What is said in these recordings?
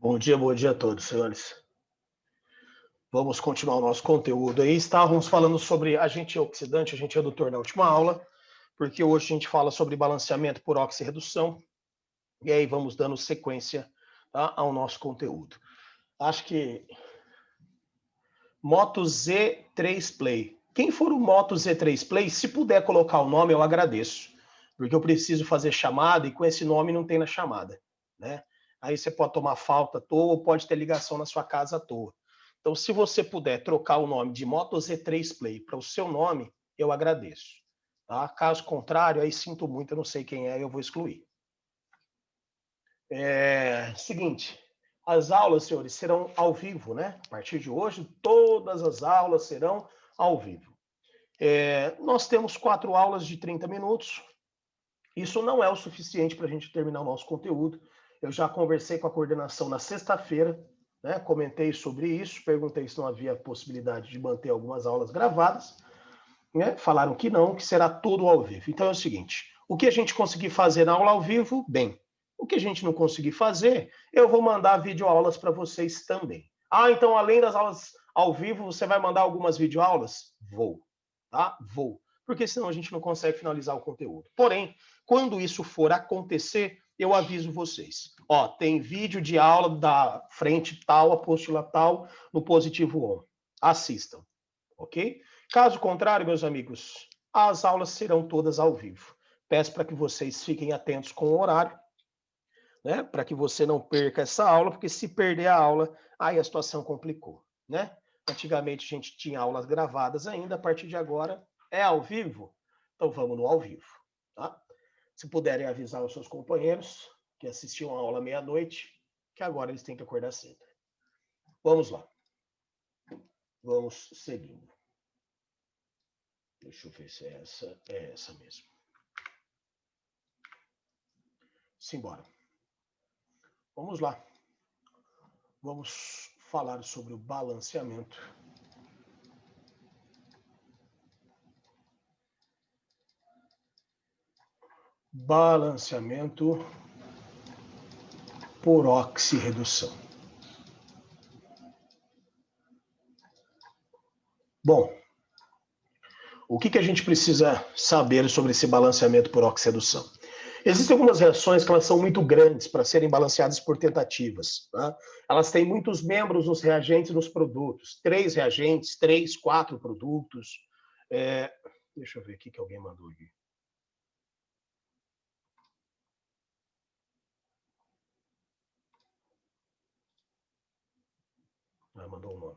Bom dia a todos, senhores. Vamos continuar o nosso conteúdo aí. Estávamos falando sobre agente oxidante, agente redutor na última aula, porque hoje a gente fala sobre balanceamento por oxirredução, e aí vamos dando sequência, tá, ao nosso conteúdo. Acho que Moto Z3 Play. Quem for o Moto Z3 Play, se puder colocar o nome, eu agradeço, porque eu preciso fazer chamada e com esse nome não tem na chamada, né? Aí você pode tomar falta à toa ou pode ter ligação na sua casa à toa. Então, se você puder trocar o nome de Moto Z3 Play para o seu nome, eu agradeço. Tá? Caso contrário, aí sinto muito, eu não sei quem é, eu vou excluir. Seguinte, as aulas, senhores, serão ao vivo, né? A partir de hoje, todas as aulas serão ao vivo. Nós temos 4 aulas de 30 minutos. Isso não é o suficiente para a gente terminar o nosso conteúdo. Eu já conversei com a coordenação na sexta-feira, né? Comentei sobre isso, perguntei se não havia possibilidade de manter algumas aulas gravadas, né? Falaram que não, que será tudo ao vivo. Então é o seguinte, o que a gente conseguir fazer na aula ao vivo, bem. O que a gente não conseguir fazer, eu vou mandar videoaulas para vocês também. Ah, então além das aulas ao vivo, você vai mandar algumas videoaulas? Vou, tá? Vou. Porque senão a gente não consegue finalizar o conteúdo. Porém, quando isso for acontecer, eu aviso vocês. Ó, tem vídeo de aula da frente tal, apostila tal, no positivo 1. Assistam, ok? Caso contrário, meus amigos, as aulas serão todas ao vivo. Peço para que vocês fiquem atentos com o horário, né? Para que você não perca essa aula, porque se perder a aula, aí a situação complicou, né? Antigamente a gente tinha aulas gravadas ainda, a partir de agora é ao vivo, então vamos no ao vivo, tá? Se puderem avisar os seus companheiros que assistiam a aula meia-noite, que agora eles têm que acordar cedo. Vamos lá. Vamos seguindo. Deixa eu ver se é essa mesmo. Simbora. Vamos lá. Vamos falar sobre o balanceamento. Balanceamento por oxirredução. Bom, o que a gente precisa saber sobre esse balanceamento por oxirredução? Existem algumas reações que elas são muito grandes para serem balanceadas por tentativas. Tá? Elas têm muitos membros nos reagentes e nos produtos. 3 reagentes, 3, 4 produtos. Deixa eu ver aqui que alguém mandou aqui. Mandou um nome.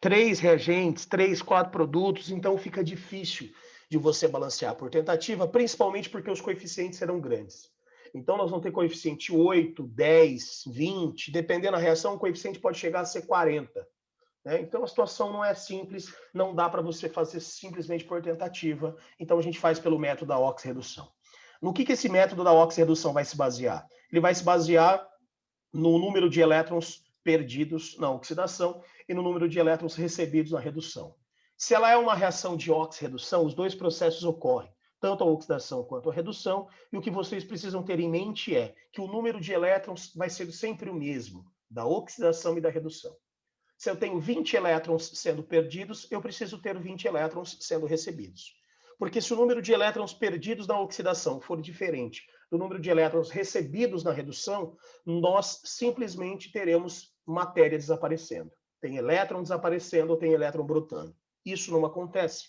3 reagentes, 3, 4 produtos, então fica difícil de você balancear por tentativa, principalmente porque os coeficientes serão grandes. Então, nós vamos ter coeficiente 8, 10, 20, dependendo da reação, o coeficiente pode chegar a ser 40. Né? Então, a situação não é simples, não dá para você fazer simplesmente por tentativa, então a gente faz pelo método da oxirredução. No que esse método da oxirredução vai se basear? Ele vai se basear no número de elétrons perdidos na oxidação e no número de elétrons recebidos na redução. Se ela é uma reação de oxirredução, os dois processos ocorrem, tanto a oxidação quanto a redução, e o que vocês precisam ter em mente é que o número de elétrons vai ser sempre o mesmo, da oxidação e da redução. Se eu tenho 20 elétrons sendo perdidos, eu preciso ter 20 elétrons sendo recebidos. Porque se o número de elétrons perdidos na oxidação for diferente do número de elétrons recebidos na redução, nós simplesmente teremos matéria desaparecendo. Tem elétron desaparecendo ou tem elétron brotando. Isso não acontece.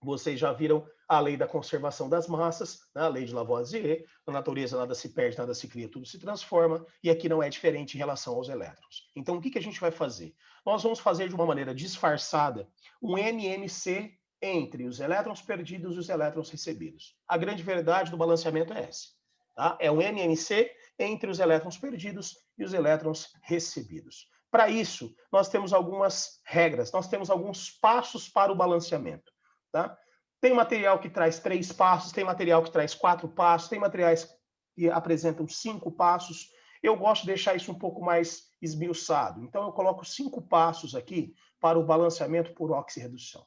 Vocês já viram a lei da conservação das massas, né? A lei de Lavoisier, na natureza nada se perde, nada se cria, tudo se transforma, e aqui não é diferente em relação aos elétrons. Então, o que a gente vai fazer? Nós vamos fazer de uma maneira disfarçada um MMC entre os elétrons perdidos e os elétrons recebidos. A grande verdade do balanceamento é essa. Tá? É um MMC entre os elétrons perdidos e os elétrons recebidos. Para isso, nós temos algumas regras, nós temos alguns passos para o balanceamento. Tá? Tem material que traz 3 passos, tem material que traz 4 passos, tem materiais que apresentam 5 passos. Eu gosto de deixar isso um pouco mais esmiuçado. Então, eu coloco 5 passos aqui para o balanceamento por oxirredução.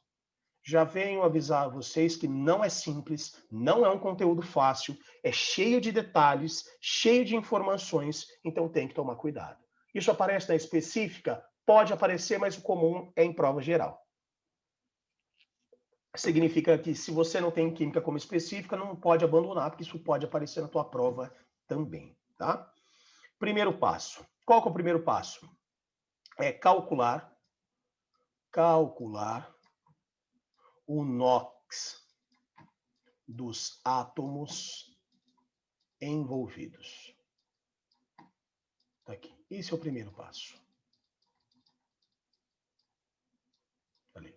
já venho avisar vocês que não é simples, não é um conteúdo fácil, é cheio de detalhes, cheio de informações, então tem que tomar cuidado. Isso aparece na específica? Pode aparecer, mas o comum é em prova geral. Significa que se você não tem química como específica, não pode abandonar, porque isso pode aparecer na tua prova também, tá? Primeiro passo. Qual que é o primeiro passo? É calcular o NOx dos átomos envolvidos. Tá aqui. Esse é o primeiro passo. Ali.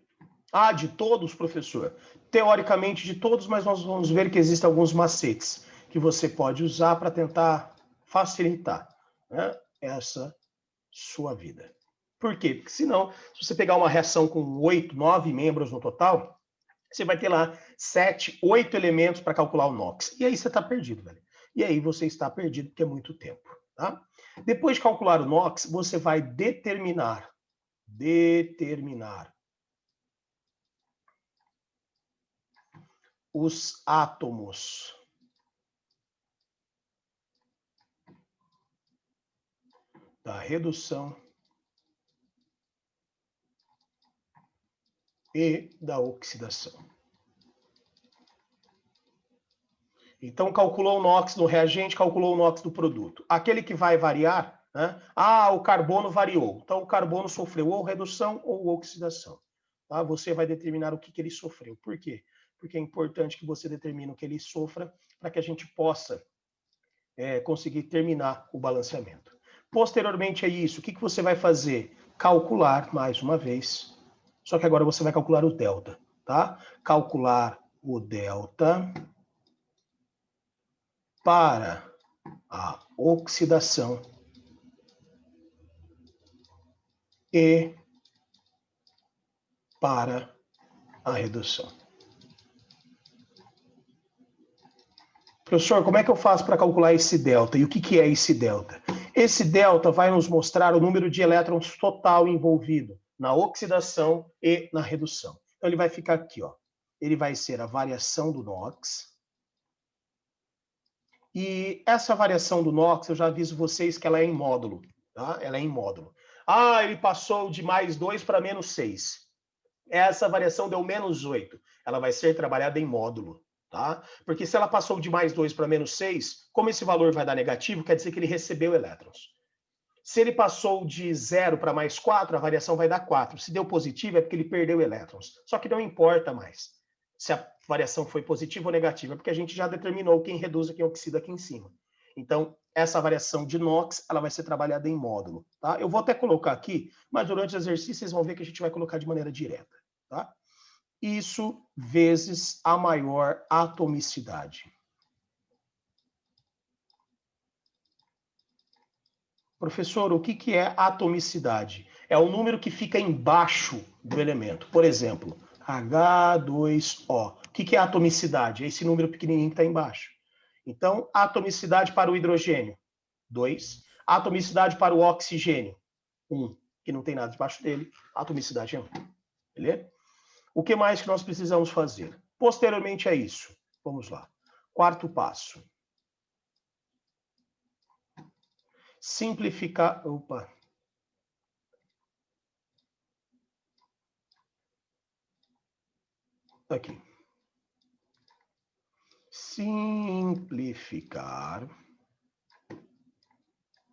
Ah, de todos, professor? Teoricamente de todos, mas nós vamos ver que existem alguns macetes que você pode usar para tentar facilitar, né, essa sua vida. Por quê? Porque senão, se você pegar uma reação com 8, 9 membros no total, você vai ter lá 7, 8 elementos para calcular o NOx. E aí você está perdido, velho. E aí você está perdido porque é muito tempo, tá? Depois de calcular o NOx, você vai determinar os átomos da redução e da oxidação. Então, calculou o NOx do reagente, calculou o NOx do produto. Aquele que vai variar, né? Ah, o carbono variou. Então, o carbono sofreu ou redução ou oxidação. Tá? Você vai determinar o que ele sofreu. Por quê? Porque é importante que você determine o que ele sofra para que a gente possa conseguir terminar o balanceamento. Posteriormente a isso, o que você vai fazer? Calcular, mais uma vez, só que agora você vai calcular o delta, tá? Calcular o delta para a oxidação e para a redução. Professor, como é que eu faço para calcular esse delta? E o que é esse delta? Esse delta vai nos mostrar o número de elétrons total envolvido na oxidação e na redução. Então ele vai ficar aqui, ó. Ele vai ser a variação do NOx. E essa variação do NOx, eu já aviso vocês que ela é em módulo, tá? Ela é em módulo. Ah, ele passou de mais 2 para menos 6. Essa variação deu menos 8. Ela vai ser trabalhada em módulo, tá? Porque se ela passou de mais 2 para menos 6, como esse valor vai dar negativo, quer dizer que ele recebeu elétrons. Se ele passou de 0 para mais 4, a variação vai dar 4. Se deu positivo, é porque ele perdeu elétrons. Só que não importa mais se a variação foi positiva ou negativa, porque a gente já determinou quem reduz e quem oxida aqui em cima. Então, essa variação de NOx, ela vai ser trabalhada em módulo, tá? Eu vou até colocar aqui, mas durante o exercício vocês vão ver que a gente vai colocar de maneira direta, tá? Isso vezes a maior atomicidade. Professor, o que é atomicidade? É o número que fica embaixo do elemento. Por exemplo, H2O. O que é atomicidade? É esse número pequenininho que está embaixo. Então, atomicidade para o hidrogênio, 2. Atomicidade para o oxigênio, 1. Que não tem nada debaixo dele, a atomicidade é 1. Beleza? O que mais que nós precisamos fazer? Posteriormente a isso, vamos lá. Quarto passo. Simplificar... Opa! Aqui. Simplificar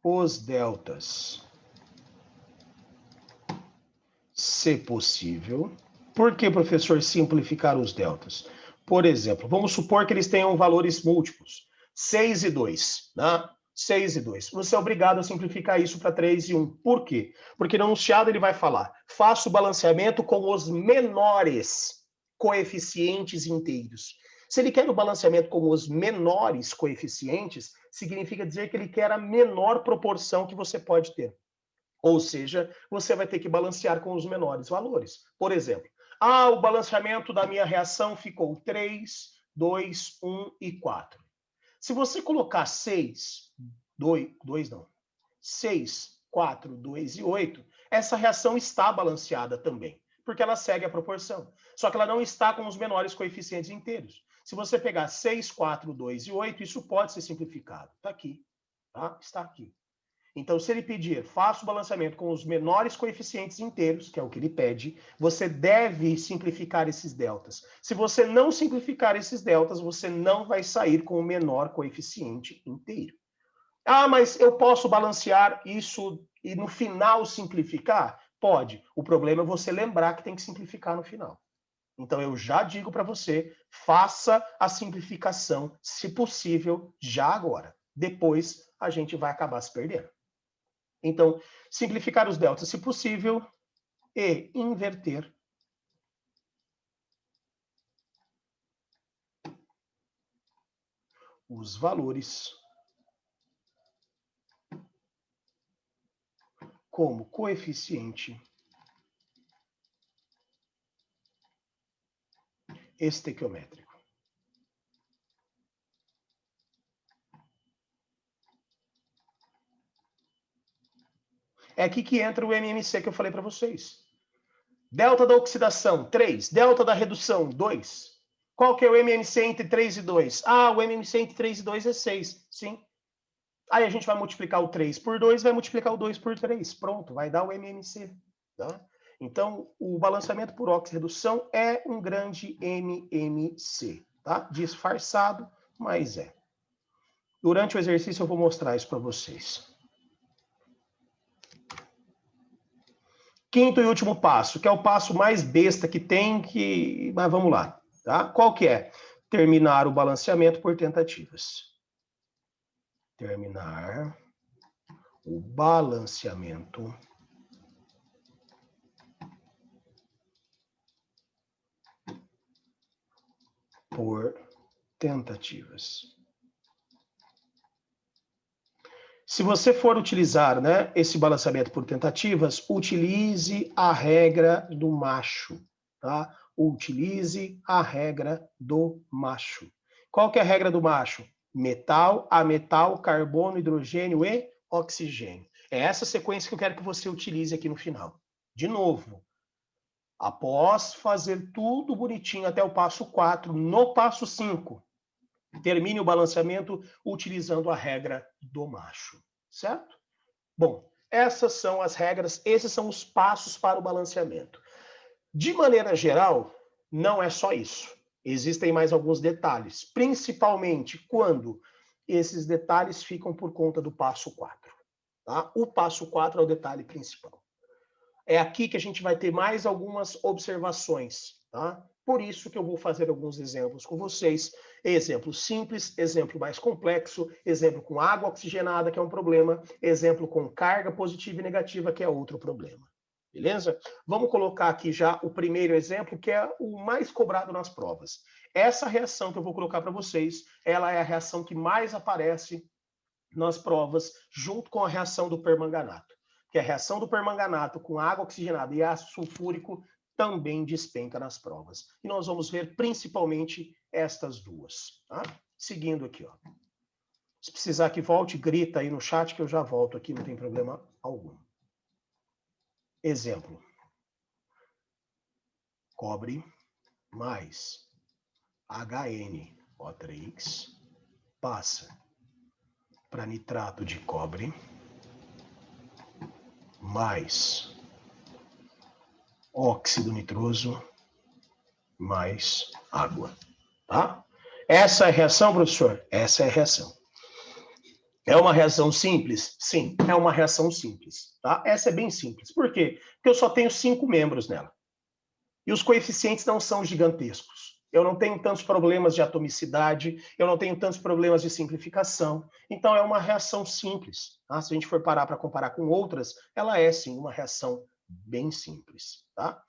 os deltas, se possível. Por que, professor, simplificar os deltas? Por exemplo, vamos supor que eles tenham valores múltiplos, 6 e 2, né? 6 e 2. Você é obrigado a simplificar isso para 3 e 1. Por quê? Porque no enunciado ele vai falar, faça o balanceamento com os menores coeficientes inteiros. Se ele quer o balanceamento com os menores coeficientes, significa dizer que ele quer a menor proporção que você pode ter. Ou seja, você vai ter que balancear com os menores valores. Por exemplo, o balanceamento da minha reação ficou 3, 2, 1 e 4. Se você colocar 6, 4, 2 e 8, essa reação está balanceada também. porque ela segue a proporção. Só que ela não está com os menores coeficientes inteiros. Se você pegar 6, 4, 2 e 8, isso pode ser simplificado. Está aqui, tá? Está aqui. Então, se ele pedir, faça o balanceamento com os menores coeficientes inteiros, que é o que ele pede, você deve simplificar esses deltas. Se você não simplificar esses deltas, você não vai sair com o menor coeficiente inteiro. Ah, mas eu posso balancear isso e no final simplificar? Pode. O problema é você lembrar que tem que simplificar no final. Então, eu já digo para você, faça a simplificação, se possível, já agora. Depois, a gente vai acabar se perdendo. Então, simplificar os deltas, se possível, e inverter os valores como coeficiente estequiométrico. É aqui que entra o MMC que eu falei para vocês. Delta da oxidação, 3. Delta da redução, 2. Qual que é o MMC entre 3 e 2? Ah, o MMC entre 3 e 2 é 6. Sim. Aí a gente vai multiplicar o 3 por 2, vai multiplicar o 2 por 3. Pronto, vai dar o MMC. Tá? Então, o balanceamento por oxirredução é um grande MMC. Tá? Disfarçado, mas é. Durante o exercício eu vou mostrar isso para vocês. Quinto e último passo, que é o passo mais besta que tem, mas vamos lá. Tá? Qual que é? Terminar o balanceamento por tentativas. Terminar o balanceamento por tentativas. Se você for utilizar, né, esse balanceamento por tentativas, utilize a regra do macho, tá? Utilize a regra do macho. Qual que é a regra do macho? Metal, ametal, carbono, hidrogênio e oxigênio. É essa sequência que eu quero que você utilize aqui no final. De novo, após fazer tudo bonitinho até o passo 4, no passo 5, termine o balanceamento utilizando a regra do macho, certo? Bom, essas são as regras, esses são os passos para o balanceamento. De maneira geral, não é só isso. Existem mais alguns detalhes, principalmente quando esses detalhes ficam por conta do passo 4. Tá? O passo 4 é o detalhe principal. É aqui que a gente vai ter mais algumas observações, tá? Por isso que eu vou fazer alguns exemplos com vocês. Exemplo simples, exemplo mais complexo, exemplo com água oxigenada, que é um problema, exemplo com carga positiva e negativa, que é outro problema. Beleza? Vamos colocar aqui já o primeiro exemplo, que é o mais cobrado nas provas. Essa reação que eu vou colocar para vocês, ela é a reação que mais aparece nas provas, junto com a reação do permanganato. Que a reação do permanganato com água oxigenada e ácido sulfúrico também despenca nas provas. E nós vamos ver principalmente estas duas. Tá? Seguindo aqui, ó. Se precisar que volte, grita aí no chat que eu já volto aqui, não tem problema algum. Exemplo. Cobre mais HNO3 passa para nitrato de cobre mais óxido nitroso mais água, tá? Essa é a reação, professor? Essa é a reação. É uma reação simples? Sim, é uma reação simples, tá? Essa é bem simples. Por quê? Porque eu só tenho 5 membros nela. E os coeficientes não são gigantescos. Eu não tenho tantos problemas de atomicidade, eu não tenho tantos problemas de simplificação. Então, é uma reação simples. Tá? Se a gente for parar para comparar com outras, ela é, sim, uma reação bem simples. Tá?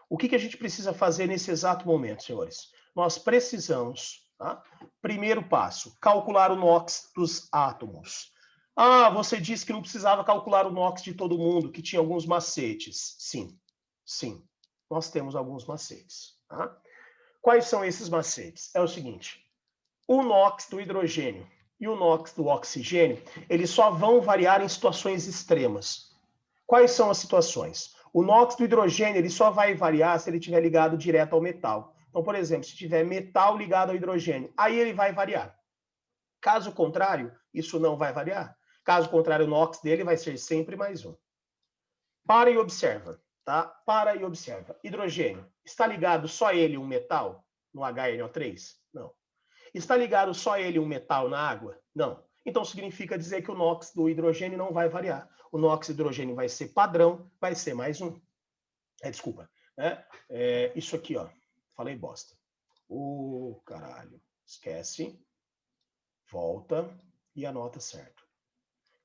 O que a gente precisa fazer nesse exato momento, senhores? Nós precisamos, tá? Primeiro passo, calcular o NOx dos átomos. Ah, você disse que não precisava calcular o NOx de todo mundo, que tinha alguns macetes. Sim, sim, nós temos alguns macetes. Tá? Quais são esses macetes? É o seguinte, o NOx do hidrogênio e o NOx do oxigênio, eles só vão variar em situações extremas. Quais são as situações? O NOx do hidrogênio ele só vai variar se ele estiver ligado direto ao metal. Então, por exemplo, se tiver metal ligado ao hidrogênio, aí ele vai variar. Caso contrário, isso não vai variar. Caso contrário, o NOx dele vai ser sempre mais 1. Para e observa, tá? Para e observa. Hidrogênio, está ligado só ele um metal no HNO3? Não. Está ligado só ele um metal na água? Não. Então significa dizer que o NOx do hidrogênio não vai variar. O NOx do hidrogênio vai ser padrão, vai ser mais 1. Desculpa. Né? Isso aqui, ó. Falei bosta. Caralho. Esquece. Volta e anota certo.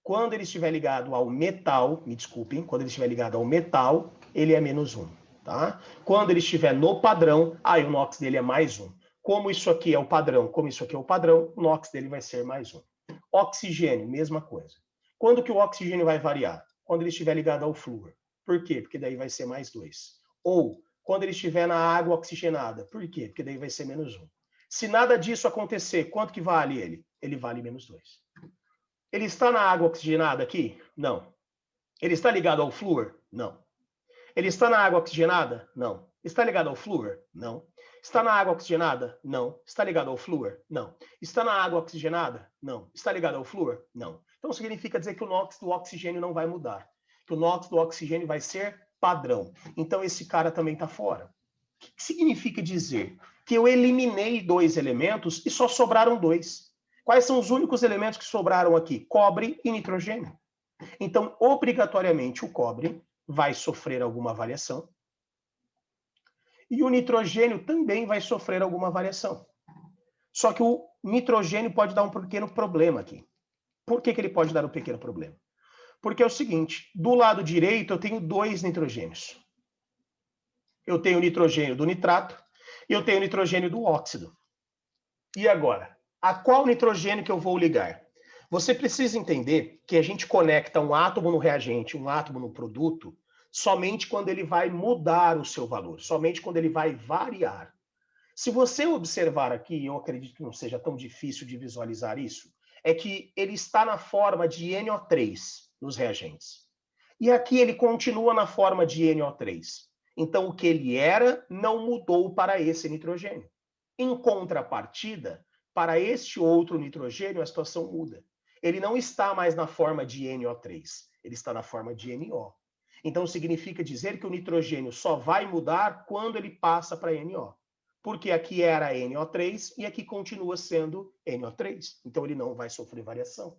Quando ele estiver ligado ao metal, me desculpem, quando ele estiver ligado ao metal, ele é menos 1. Tá? Quando ele estiver no padrão, aí o NOx dele é mais 1. Como isso aqui é o padrão, como isso aqui é o padrão, o NOx dele vai ser mais 1. Oxigênio, mesma coisa. Quando que o oxigênio vai variar? Quando ele estiver ligado ao flúor. Por quê? Porque daí vai ser mais 2. Ou quando ele estiver na água oxigenada. Por quê? Porque daí vai ser menos 1. Se nada disso acontecer, quanto que vale ele? Ele vale menos 2. Ele está na água oxigenada aqui? Não. Ele está ligado ao flúor? Não. Ele está na água oxigenada? Não. Está ligado ao flúor? Não. Está na água oxigenada? Não. Está ligado ao flúor? Não. Está na água oxigenada? Não. Está ligado ao flúor? Não. Então significa dizer que o NOx do oxigênio não vai mudar. Que o NOx do oxigênio vai ser padrão. Então esse cara também está fora. O que significa dizer? Que eu eliminei 2 elementos e só sobraram 2. Quais são os únicos elementos que sobraram aqui? Cobre e nitrogênio. Então, obrigatoriamente, o cobre vai sofrer alguma variação. E o nitrogênio também vai sofrer alguma variação. Só que o nitrogênio pode dar um pequeno problema aqui. Por que ele pode dar um pequeno problema? Porque é o seguinte, do lado direito eu tenho 2 nitrogênios. Eu tenho o nitrogênio do nitrato e eu tenho o nitrogênio do óxido. E agora? A qual nitrogênio que eu vou ligar? Você precisa entender que a gente conecta um átomo no reagente, um átomo no produto, somente quando ele vai mudar o seu valor, somente quando ele vai variar. Se você observar aqui, eu acredito que não seja tão difícil de visualizar isso, é que ele está na forma de NO3 nos reagentes. E aqui ele continua na forma de NO3. Então, o que ele era não mudou para esse nitrogênio. Em contrapartida, para este outro nitrogênio, a situação muda. Ele não está mais na forma de NO3, ele está na forma de NO. Então, significa dizer que o nitrogênio só vai mudar quando ele passa para NO. Porque aqui era NO3 e aqui continua sendo NO3. Então, ele não vai sofrer variação.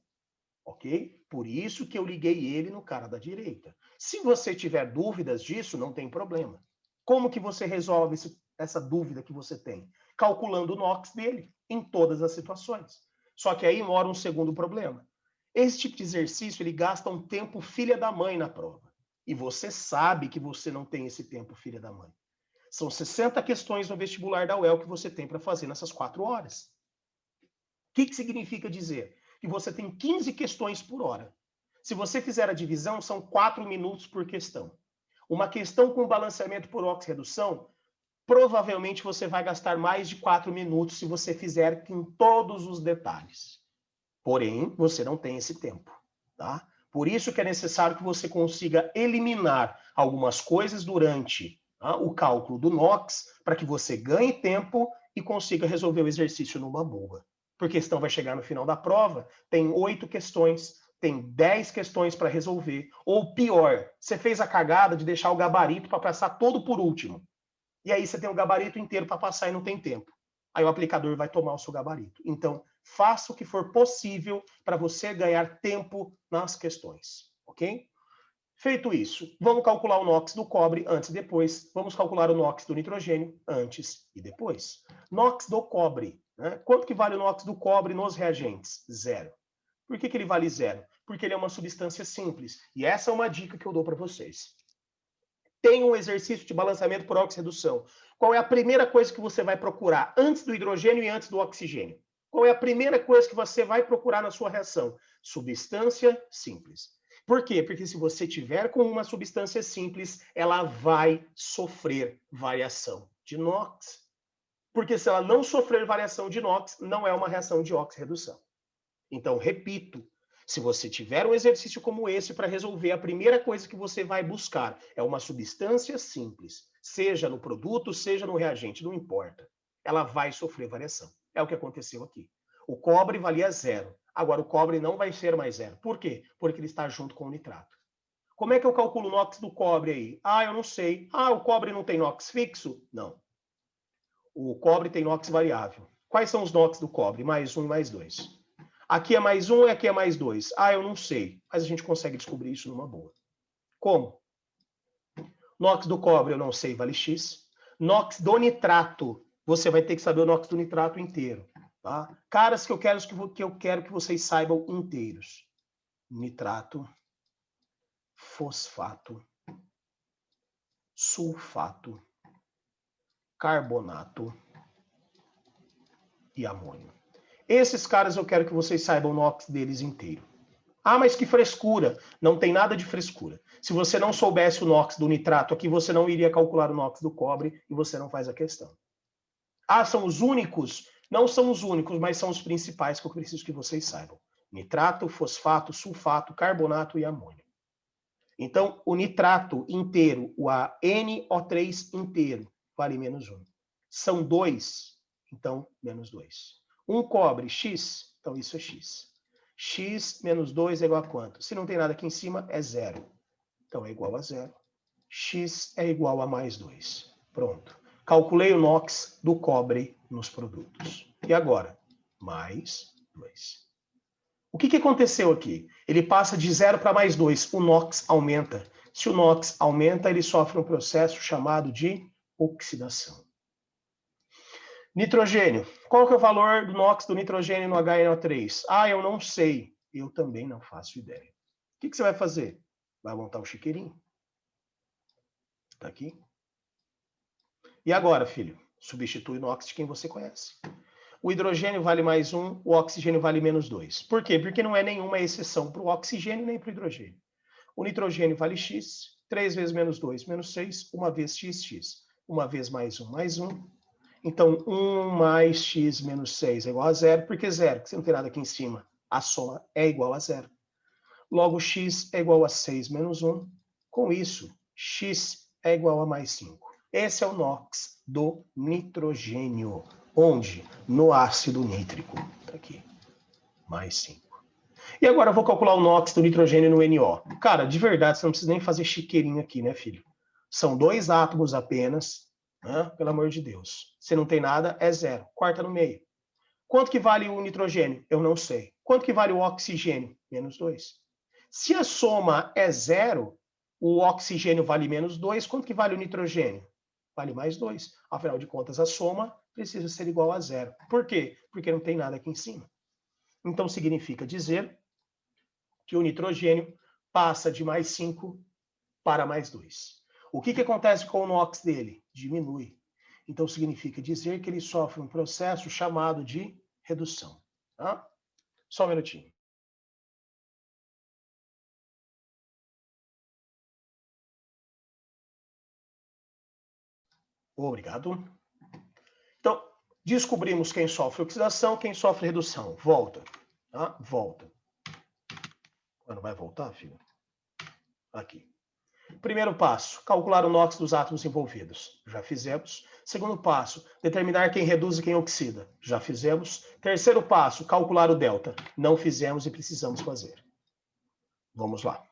Ok? Por isso que eu liguei ele no cara da direita. Se você tiver dúvidas disso, não tem problema. Como que você resolve essa dúvida que você tem? Calculando o NOx dele em todas as situações. Só que aí mora um segundo problema. Esse tipo de exercício, ele gasta um tempo filha da mãe na prova. E você sabe que você não tem esse tempo filha da mãe. São 60 questões no vestibular da UEL que você tem para fazer nessas 4 horas. O que significa dizer? Que você tem 15 questões por hora. Se você fizer a divisão, são 4 minutos por questão. Uma questão com balanceamento por oxirredução, provavelmente você vai gastar mais de 4 minutos se você fizer com todos os detalhes. Porém, você não tem esse tempo, tá? Por isso que é necessário que você consiga eliminar algumas coisas durante o cálculo do NOx para que você ganhe tempo e consiga resolver o exercício numa boa. Porque senão vai chegar no final da prova, tem 8 questões, tem 10 questões para resolver. Ou pior, você fez a cagada de deixar o gabarito para passar todo por último. E aí você tem o gabarito inteiro para passar e não tem tempo. Aí o aplicador vai tomar o seu gabarito. Então, faça o que for possível para você ganhar tempo nas questões, ok? Feito isso, vamos calcular o NOx do cobre antes e depois. Vamos calcular o NOx do nitrogênio antes e depois. NOx do cobre. Né? Quanto que vale o NOx do cobre nos reagentes? 0. Por que ele vale 0? Porque ele é uma substância simples. E essa é uma dica que eu dou para vocês. Tem um exercício de balanceamento por oxirredução. Qual é a primeira coisa que você vai procurar antes do hidrogênio e antes do oxigênio? Qual é a primeira coisa que você vai procurar na sua reação? Substância simples. Por quê? Porque se você tiver com uma substância simples, ela vai sofrer variação de NOx. Porque se ela não sofrer variação de NOx, não é uma reação de oxirredução. Então, repito, Se você tiver um exercício como esse para resolver, a primeira coisa que você vai buscar é uma substância simples, seja no produto, seja no reagente, não importa. Ela vai sofrer variação. É o que aconteceu aqui. O cobre valia 0. Agora o cobre não vai ser mais 0. Por quê? Porque ele está junto com o nitrato. Como é que eu calculo o NOx do cobre aí? Ah, eu não sei. Ah, o cobre não tem NOx fixo? Não. O cobre tem NOx variável. Quais são os NOx do cobre? Mais 1 e mais 2. Aqui é mais 1 e aqui é mais 2. Ah, eu não sei. Mas a gente consegue descobrir isso numa boa. Como? NOx do cobre eu não sei, vale X. NOx do nitrato, você vai ter que saber o NOx do nitrato inteiro. Tá? Caras que eu quero que vocês saibam inteiros. Nitrato, fosfato, sulfato, carbonato e amônio. Esses caras eu quero que vocês saibam o NOx deles inteiro. Ah, mas que frescura. Não tem nada de frescura. Se você não soubesse o NOx do nitrato aqui, você não iria calcular o NOx do cobre e você não faz a questão. Ah, são os únicos? Não são os únicos, mas são os principais que eu preciso que vocês saibam. Nitrato, fosfato, sulfato, carbonato e amônio. Então, o nitrato inteiro, o NO3 inteiro, vale menos 1. São 2, então menos 2. Um cobre, X, então isso é X. X menos 2 é igual a quanto? Se não tem nada aqui em cima, é 0. Então é igual a 0. X é igual a mais 2. Pronto. Calculei o NOx do cobre nos produtos. E agora? Mais 2. O que aconteceu aqui? Ele passa de 0 para mais 2. O NOx aumenta. Se o NOx aumenta, ele sofre um processo chamado de oxidação. Nitrogênio. Qual que é o valor do NOx do nitrogênio no HNO3? Ah, eu não sei. Eu também não faço ideia. O que você vai fazer? Vai montar um chiqueirinho. Tá aqui. E agora, filho? Substitui o NOx de quem você conhece. O hidrogênio vale mais 1, o oxigênio vale menos 2. Por quê? Porque não é nenhuma exceção para o oxigênio nem para o hidrogênio. O nitrogênio vale x, 3 vezes menos 2, menos 6, uma vez x, x. Uma vez mais 1, mais 1. Então, 1 mais x menos 6 é igual a 0. Por que 0? Porque você não tem nada aqui em cima. A soma é igual a 0. Logo, x é igual a 6 menos 1. Com isso, x é igual a mais 5. Esse é o NOx do nitrogênio. Onde? No ácido nítrico. Tá aqui. Mais 5. E agora eu vou calcular o NOx do nitrogênio no NO. Cara, de verdade, você não precisa nem fazer chiqueirinho aqui, né, filho? São 2 átomos apenas. Né? Pelo amor de Deus. Se não tem nada, é 0. Corta no meio. Quanto que vale o nitrogênio? Eu não sei. Quanto que vale o oxigênio? Menos 2. Se a soma é 0, o oxigênio vale menos 2. Quanto que vale o nitrogênio? Vale mais 2. Afinal de contas, a soma precisa ser igual a 0. Por quê? Porque não tem nada aqui em cima. Então, significa dizer que o nitrogênio passa de mais 5 para mais 2. O que acontece com o NOx dele? Diminui. Então, significa dizer que ele sofre um processo chamado de redução. Tá? Só um minutinho. Obrigado. Então, descobrimos quem sofre oxidação, quem sofre redução. Volta. Tá? Volta. Não vai voltar, filho? Aqui. Primeiro passo, calcular o NOx dos átomos envolvidos. Já fizemos. Segundo passo, determinar quem reduz e quem oxida. Já fizemos. Terceiro passo, calcular o delta. Não fizemos e precisamos fazer. Vamos lá.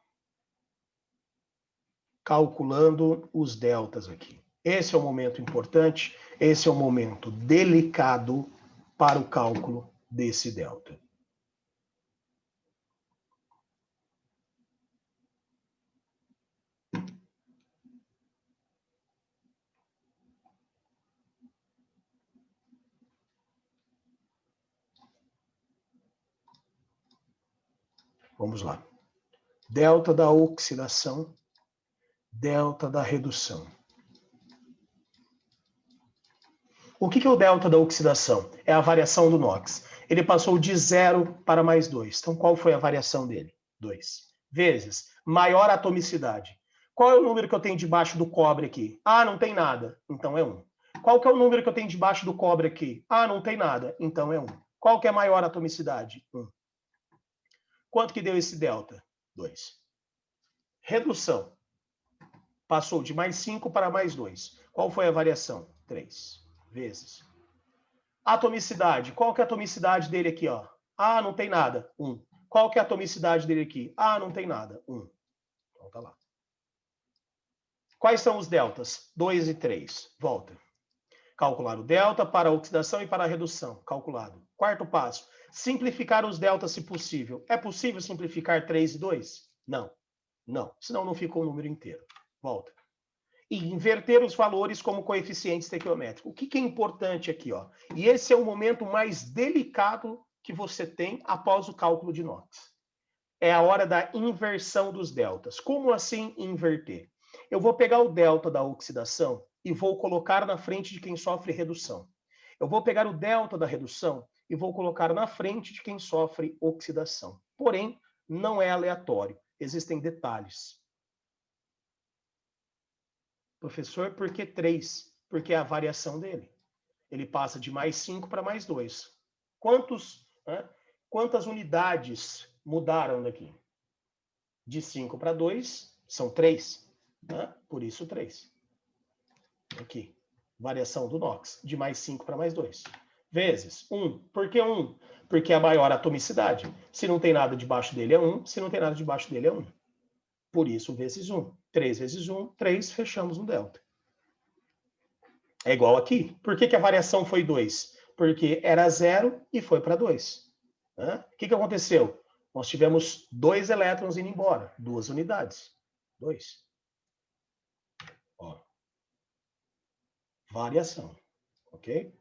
Calculando os deltas aqui. Esse é o momento importante, esse é o momento delicado para o cálculo desse delta. Vamos lá. Delta da oxidação, delta da redução. O que é o delta da oxidação? É a variação do NOx. Ele passou de 0 para mais 2. Então, qual foi a variação dele? 2. Vezes maior atomicidade. Qual é o número que eu tenho debaixo do cobre aqui? Ah, não tem nada. Então é 1. Qual que é o número que eu tenho debaixo do cobre aqui? Ah, não tem nada. Então é 1. Qual que é a maior atomicidade? 1. Quanto que deu esse delta? 2. Redução. Passou de mais 5 para mais 2. Qual foi a variação? 3 vezes. Atomicidade. Qual que é a atomicidade dele aqui, ó? Ah, não tem nada. 1. Qual que é a atomicidade dele aqui? Ah, não tem nada. 1. Então tá lá. Quais são os deltas? 2 e 3. Volta. Calcular o delta para a oxidação e para a redução. Calculado. Quarto passo. Simplificar os deltas se possível. É possível simplificar 3 e 2? Não. Não. Senão não fica o número inteiro. Volta. E inverter os valores como coeficientes estequiométricos. O que é importante aqui, ó? E esse é o momento mais delicado que você tem após o cálculo de Knox. É a hora da inversão dos deltas. Como assim inverter? Eu vou pegar o delta da oxidação e vou colocar na frente de quem sofre redução. Eu vou pegar o delta da redução e vou colocar na frente de quem sofre oxidação. Porém, não é aleatório. Existem detalhes. Professor, por que 3? Porque é a variação dele. Ele passa de mais 5 para mais 2. Quantas unidades mudaram daqui? De 5 para 2, são 3. Por isso 3. Aqui. Variação do Knox. De mais 5 para mais 2. Vezes 1. Por que 1? Porque é a maior atomicidade. Se não tem nada debaixo dele é 1. Se não tem nada debaixo dele é 1. Por isso, vezes 1. 3 vezes 1, 3, fechamos no delta. É igual aqui. Por que a variação foi 2? Porque era 0 e foi para 2. O que aconteceu? Nós tivemos 2 elétrons indo embora. 2 unidades. 2. Ó. Variação. Ok?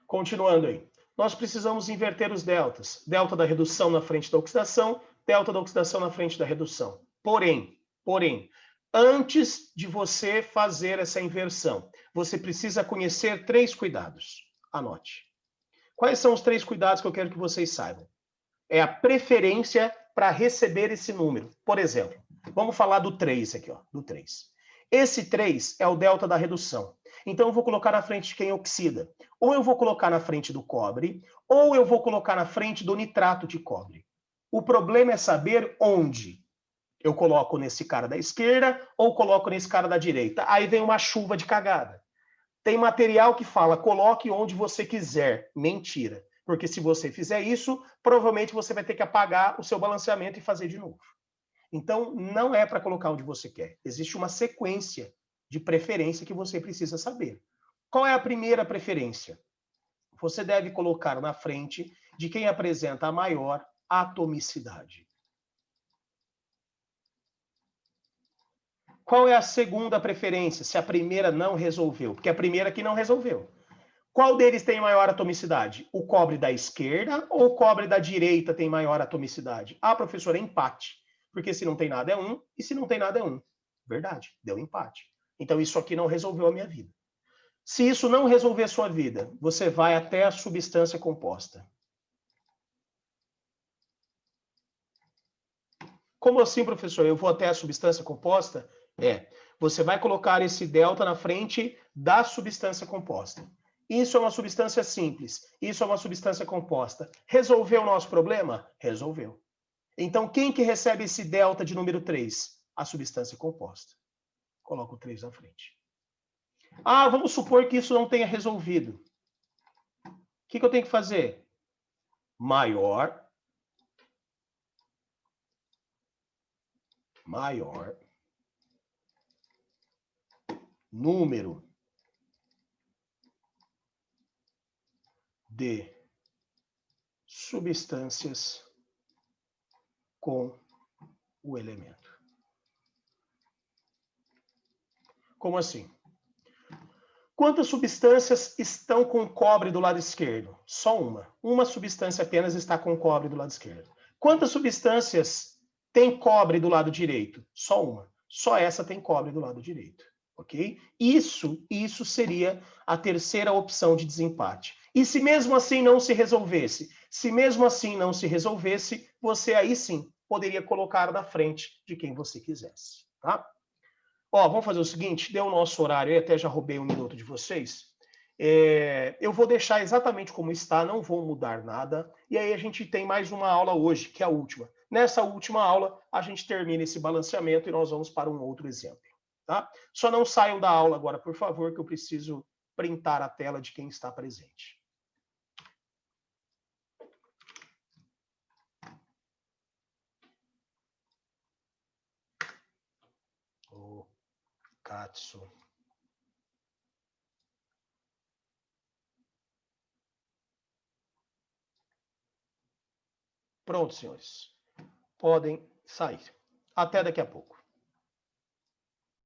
Continuando aí. Nós precisamos inverter os deltas. Delta da redução na frente da oxidação, delta da oxidação na frente da redução. Porém, antes de você fazer essa inversão, você precisa conhecer 3 cuidados. Anote. Quais são os 3 cuidados que eu quero que vocês saibam? É a preferência para receber esse número. Por exemplo, vamos falar do 3 aqui, ó, do 3. Esse 3 é o delta da redução. Então eu vou colocar na frente de quem oxida. Ou eu vou colocar na frente do cobre, ou eu vou colocar na frente do nitrato de cobre. O problema é saber onde. Eu coloco nesse cara da esquerda ou coloco nesse cara da direita. Aí vem uma chuva de cagada. Tem material que fala, coloque onde você quiser. Mentira. Porque se você fizer isso, provavelmente você vai ter que apagar o seu balanceamento e fazer de novo. Então, não é para colocar onde você quer. Existe uma sequência de preferência que você precisa saber. Qual é a primeira preferência? Você deve colocar na frente de quem apresenta a maior atomicidade. Qual é a segunda preferência, se a primeira não resolveu? Porque a primeira aqui não resolveu. Qual deles tem maior atomicidade? O cobre da esquerda ou o cobre da direita tem maior atomicidade? Ah, professor, é empate. Porque se não tem nada é 1 e se não tem nada é 1. Verdade, deu empate. Então isso aqui não resolveu a minha vida. Se isso não resolver a sua vida, você vai até a substância composta. Como assim, professor? Eu vou até a substância composta? Você vai colocar esse delta na frente da substância composta. Isso é uma substância simples. Isso é uma substância composta. Resolveu o nosso problema? Resolveu. Então, quem que recebe esse delta de número 3? A substância composta. Coloco o 3 na frente. Ah, vamos supor que isso não tenha resolvido. O que eu tenho que fazer? Maior número de substâncias com o elemento. Como assim? Quantas substâncias estão com cobre do lado esquerdo? Só uma. Uma substância apenas está com cobre do lado esquerdo. Quantas substâncias tem cobre do lado direito? Só uma. Só essa tem cobre do lado direito. Ok? Isso seria a terceira opção de desempate. E se mesmo assim não se resolvesse? Se mesmo assim não se resolvesse, você aí sim poderia colocar na frente de quem você quisesse. Tá? Ó, vamos fazer o seguinte, deu o nosso horário, eu até já roubei 1 minuto de vocês. Eu vou deixar exatamente como está, não vou mudar nada. E aí a gente tem mais uma aula hoje, que é a última. Nessa última aula, a gente termina esse balanceamento e nós vamos para um outro exemplo. Tá? Só não saiam da aula agora, por favor, que eu preciso printar a tela de quem está presente. O Katsu. Pronto, senhores. Podem sair. Até daqui a pouco.